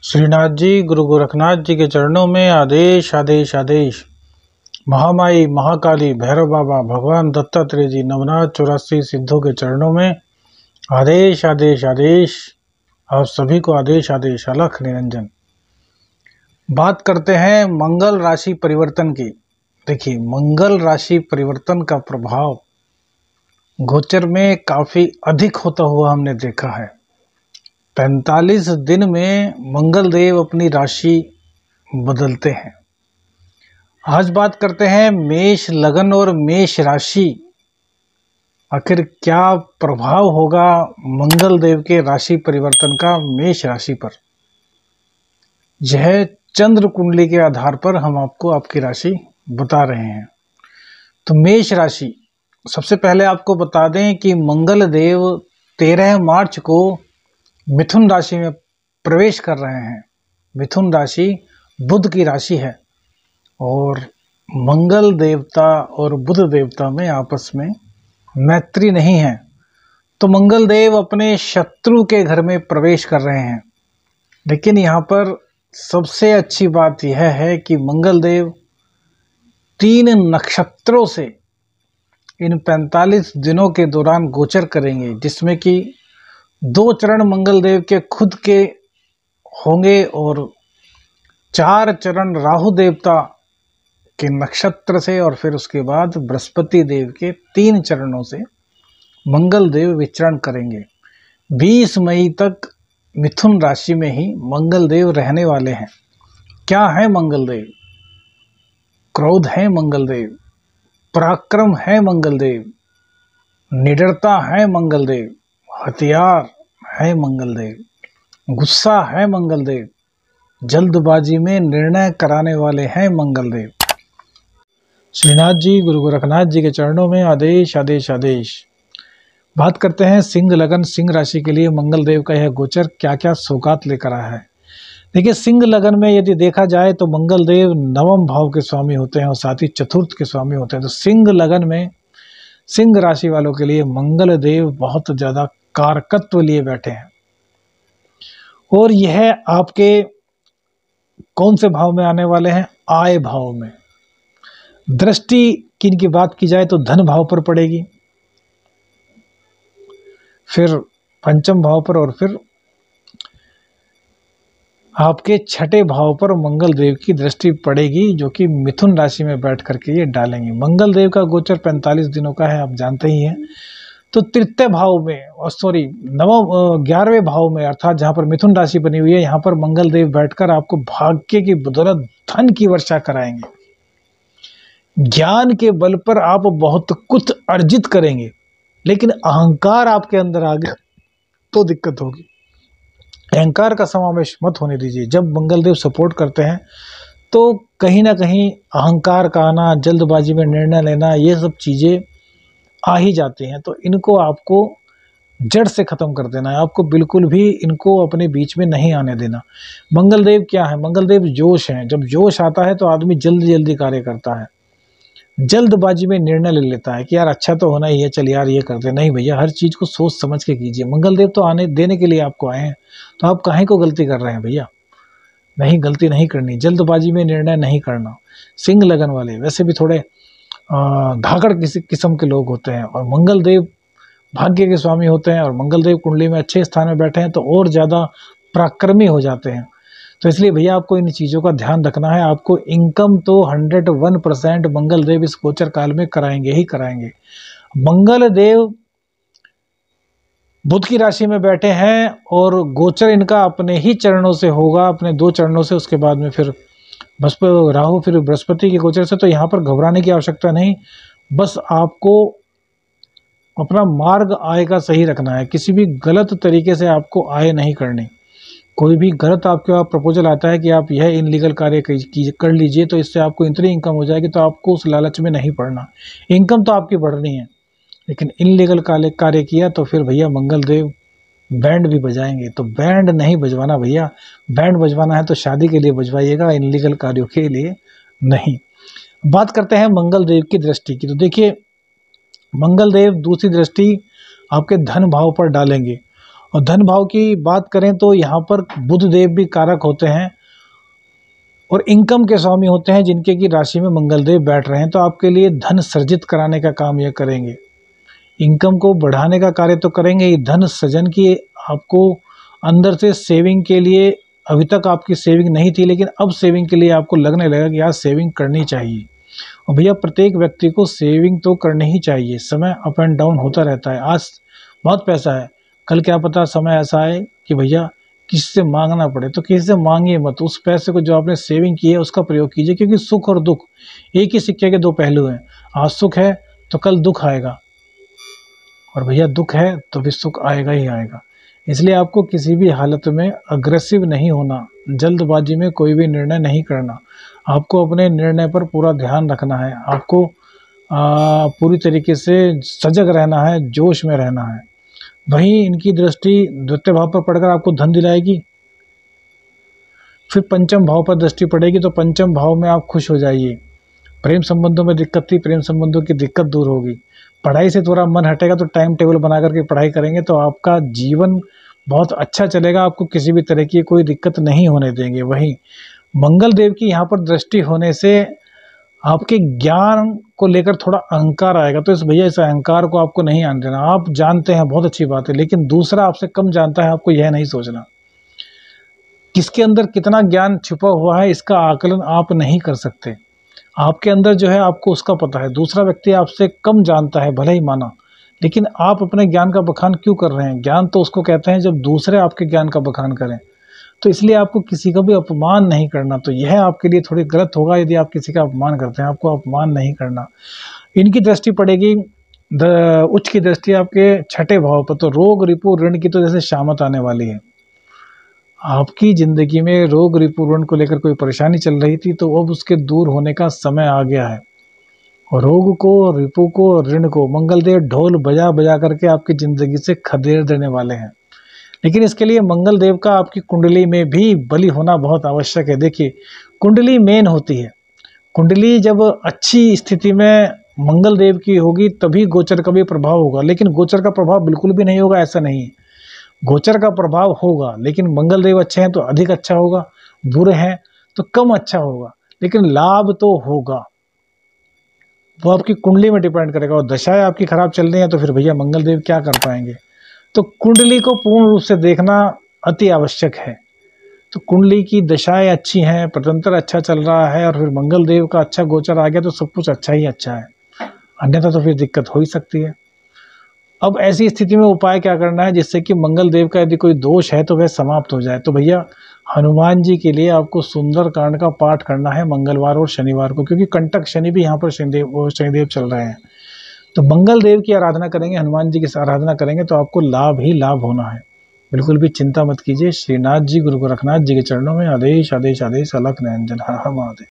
श्रीनाथ जी, गुरु गोरखनाथ जी के चरणों में आदेश आदेश आदेश। महामाई, महाकाली, भैरव बाबा, भगवान दत्तात्रेय जी, नवनाथ 84 सिद्धों के चरणों में आदेश आदेश आदेश। आप सभी को आदेश आदेश। अलख निरंजन। बात करते हैं मंगल राशि परिवर्तन की। देखिए, मंगल राशि परिवर्तन का प्रभाव गोचर में काफी अधिक होता हुआ हमने देखा है। 45 दिन में मंगल देव अपनी राशि बदलते हैं। आज बात करते हैं मेष लगन और मेष राशि। आखिर क्या प्रभाव होगा मंगल देव के राशि परिवर्तन का मेष राशि पर। यह चंद्र कुंडली के आधार पर हम आपको आपकी राशि बता रहे हैं। तो मेष राशि, सबसे पहले आपको बता दें कि मंगल देव 13 मार्च को मिथुन राशि में प्रवेश कर रहे हैं। मिथुन राशि बुध की राशि है और मंगल देवता और बुध देवता में आपस में मैत्री नहीं है, तो मंगल देव अपने शत्रु के घर में प्रवेश कर रहे हैं। लेकिन यहाँ पर सबसे अच्छी बात यह है कि मंगल देव 3 नक्षत्रों से इन 45 दिनों के दौरान गोचर करेंगे, जिसमें कि 2 चरण मंगल देव के खुद के होंगे और 4 चरण राहु देवता के नक्षत्र से, और फिर उसके बाद बृहस्पति देव के 3 चरणों से मंगल देव विचरण करेंगे। 20 मई तक मिथुन राशि में ही मंगल देव रहने वाले हैं। क्या है मंगल देव? क्रोध है मंगल देव, पराक्रम है मंगल देव, निडरता है मंगल देव, हथियार है मंगल देव, गुस्सा है मंगल देव, जल्दबाजी में निर्णय कराने वाले हैं मंगल देव। श्रीनाथ जी, गुरु गोरखनाथ जी के चरणों में आदेश आदेश आदेश। बात करते हैं सिंह लगन, सिंह राशि के लिए मंगल देव का यह गोचर क्या क्या सौगात लेकर आया है। देखिए, सिंह लगन में यदि देखा जाए तो मंगल देव 9वें भाव के स्वामी होते हैं और साथ ही चतुर्थ के स्वामी होते हैं। तो सिंह लगन में सिंह राशि वालों के लिए मंगल देव बहुत ज़्यादा कारकत्व लिए बैठे हैं। और यह आपके कौन से भाव में आने वाले हैं? आय भाव में। दृष्टि की इनकी बात की जाए तो धन भाव पर पड़ेगी, फिर पंचम भाव पर, और फिर आपके 6ठे भाव पर मंगल देव की दृष्टि पड़ेगी, जो कि मिथुन राशि में बैठ करके ये डालेंगे। मंगल देव का गोचर 45 दिनों का है, आप जानते ही हैं। तो तृतीय भाव में, और 11वें भाव में, अर्थात जहाँ पर मिथुन राशि बनी हुई है, यहाँ पर मंगल देव बैठकर आपको भाग्य की बदौलत धन की वर्षा कराएंगे। ज्ञान के बल पर आप बहुत कुछ अर्जित करेंगे, लेकिन अहंकार आपके अंदर आ गया तो दिक्कत होगी। अहंकार का समावेश मत होने दीजिए। जब मंगल देव सपोर्ट करते हैं तो कहीं ना कहीं अहंकार का आना, जल्दबाजी में निर्णय लेना, ये सब चीज़ें आ ही जाती हैं। तो इनको आपको जड़ से ख़त्म कर देना है। आपको बिल्कुल भी इनको अपने बीच में नहीं आने देना। मंगल देव क्या है? मंगल देव जोश हैं। जब जोश आता है तो आदमी जल्दी जल्दी कार्य करता है, जल्दबाजी में निर्णय ले लेता है कि यार अच्छा तो होना ही है, चल यार ये कर दे। नहीं भैया, हर चीज़ को सोच समझ के कीजिए। मंगल देव तो आने देने के लिए आपको आए हैं, तो आप काहे को गलती कर रहे हैं भैया? नहीं, गलती नहीं करनी, जल्दबाजी में निर्णय नहीं करना। सिंह लगन वाले वैसे भी थोड़े धाकड़ किस्म के लोग होते हैं, और मंगल देव भाग्य के स्वामी होते हैं, और मंगल देव कुंडली में अच्छे स्थान में बैठे हैं तो और ज़्यादा पराक्रमी हो जाते हैं। तो इसलिए भैया आपको इन चीज़ों का ध्यान रखना है। आपको इनकम तो 101% मंगल देव इस गोचर काल में कराएंगे ही कराएंगे। मंगल देव बुध की राशि में बैठे हैं और गोचर इनका अपने ही चरणों से होगा, अपने 2 चरणों से। उसके बाद में फिर राहु, फिर बृहस्पति के गोचर से। तो यहाँ पर घबराने की आवश्यकता नहीं, बस आपको अपना मार्ग आय का सही रखना है। किसी भी गलत तरीके से आपको आय नहीं करनी। कोई भी गलत आपके पास प्रपोजल आता है कि आप यह इनलीगल कार्य कर लीजिए तो इससे आपको इतनी इनकम हो जाएगी, तो आपको उस लालच में नहीं पड़ना। इनकम तो आपकी बढ़नी है, लेकिन इनलीगल कार्य किया तो फिर भैया मंगल देव बैंड भी बजाएंगे। तो बैंड नहीं बजवाना भैया। बैंड बजवाना है तो शादी के लिए बजवाइएगा, इनलीगल कार्यों के लिए नहीं। बात करते हैं मंगल देव की दृष्टि की। तो देखिए, मंगल देव दूसरी दृष्टि आपके धन भाव पर डालेंगे, और धन भाव की बात करें तो यहाँ पर बुध देव भी कारक होते हैं और इनकम के स्वामी होते हैं, जिनके की राशि में मंगल देव बैठ रहे हैं, तो आपके लिए धन सृजित कराने का काम यह करेंगे। इनकम को बढ़ाने का कार्य तो करेंगे ही, धन सृजन की आपको अंदर से सेविंग के लिए, अभी तक आपकी सेविंग नहीं थी लेकिन अब सेविंग के लिए आपको लगने लगा कि यार सेविंग करनी चाहिए। और भैया प्रत्येक व्यक्ति को सेविंग तो करनी ही चाहिए। समय अप एंड डाउन होता रहता है, आज बहुत पैसा है, कल क्या पता समय ऐसा है कि भैया किसी से मांगना पड़े, तो किसी से मांगिए मत। उस पैसे को जो आपने सेविंग की है उसका प्रयोग कीजिए, क्योंकि सुख और दुख एक ही सिक्के के दो पहलू हैं। आज सुख है तो कल दुख आएगा, और भैया दुख है तो भी सुख आएगा ही आएगा। इसलिए आपको किसी भी हालत में अग्रेसिव नहीं होना, जल्दबाजी में कोई भी निर्णय नहीं करना। आपको अपने निर्णय पर पूरा ध्यान रखना है, आपको पूरी तरीके से सजग रहना है, जोश में रहना है। वहीं इनकी दृष्टि द्वितीय भाव पर पड़कर आपको धन दिलाएगी, फिर पंचम भाव पर दृष्टि पड़ेगी, तो पंचम भाव में आप खुश हो जाइए। प्रेम संबंधों में दिक्कत थी, प्रेम संबंधों की दिक्कत दूर होगी। पढ़ाई से थोड़ा मन हटेगा तो टाइम टेबल बना करके पढ़ाई करेंगे तो आपका जीवन बहुत अच्छा चलेगा, आपको किसी भी तरह की कोई दिक्कत नहीं होने देंगे। वहीं मंगल देव की यहाँ पर दृष्टि होने से आपके ज्ञान को लेकर थोड़ा अहंकार आएगा, तो इस भैया इस अहंकार को आपको नहीं आने देना। आप जानते हैं, बहुत अच्छी बात है, लेकिन दूसरा आपसे कम जानता है, आपको यह नहीं सोचना। किसके अंदर कितना ज्ञान छुपा हुआ है इसका आकलन आप नहीं कर सकते। आपके अंदर जो है आपको उसका पता है, दूसरा व्यक्ति आपसे कम जानता है भले ही माना, लेकिन आप अपने ज्ञान का बखान क्यों कर रहे हैं? ज्ञान तो उसको कहते हैं जब दूसरे आपके ज्ञान का बखान करें। तो इसलिए आपको किसी का भी अपमान नहीं करना। तो यह आपके लिए थोड़ी गलत होगा यदि आप किसी का अपमान करते हैं, आपको अपमान नहीं करना। इनकी दृष्टि पड़ेगी उच्च की दृष्टि आपके छठे भाव पर, तो रोग रिपु ऋण की तो जैसे शामत आने वाली है। आपकी ज़िंदगी में रोग रिपु ऋण को लेकर कोई परेशानी चल रही थी तो अब उसके दूर होने का समय आ गया है। और रोग को, रिपु को, ऋण को मंगलदेव ढोल बजा बजा करके आपकी ज़िंदगी से खदेड़ देने वाले हैं। लेकिन इसके लिए मंगल देव का आपकी कुंडली में भी बलि होना बहुत आवश्यक है। देखिए कुंडली मेन होती है, कुंडली जब अच्छी स्थिति में मंगल देव की होगी तभी गोचर का भी प्रभाव होगा, लेकिन गोचर का प्रभाव बिल्कुल भी नहीं होगा ऐसा नहीं है। गोचर का प्रभाव होगा, लेकिन मंगल देव अच्छे हैं तो अधिक अच्छा होगा, बुरे हैं तो कम अच्छा होगा, लेकिन लाभ तो होगा। वो आपकी कुंडली में डिपेंड करेगा। और दशाएं आपकी खराब चल रही हैं तो फिर भैया मंगल देव क्या कर पाएंगे। तो कुंडली को पूर्ण रूप से देखना अति आवश्यक है। तो कुंडली की दशाएं अच्छी हैं, प्रतंत्र अच्छा चल रहा है और फिर मंगल देव का अच्छा गोचर आ गया तो सब कुछ अच्छा ही अच्छा है, अन्यथा तो फिर दिक्कत हो ही सकती है। अब ऐसी स्थिति में उपाय क्या करना है जिससे कि मंगल देव का यदि कोई दोष है तो वह समाप्त हो जाए। तो भैया हनुमान जी के लिए आपको सुंदर कांड का पाठ करना है मंगलवार और शनिवार को, क्योंकि कंटक शनि भी यहाँ पर शनिदेव चल रहे हैं। तो मंगल देव की आराधना करेंगे, हनुमान जी की आराधना करेंगे तो आपको लाभ ही लाभ होना है। बिल्कुल भी चिंता मत कीजिए। श्रीनाथ जी, गुरु गोरखनाथ जी के चरणों में आदेश आदेश आदेश। अलख निरंजन। हर हर महादेव।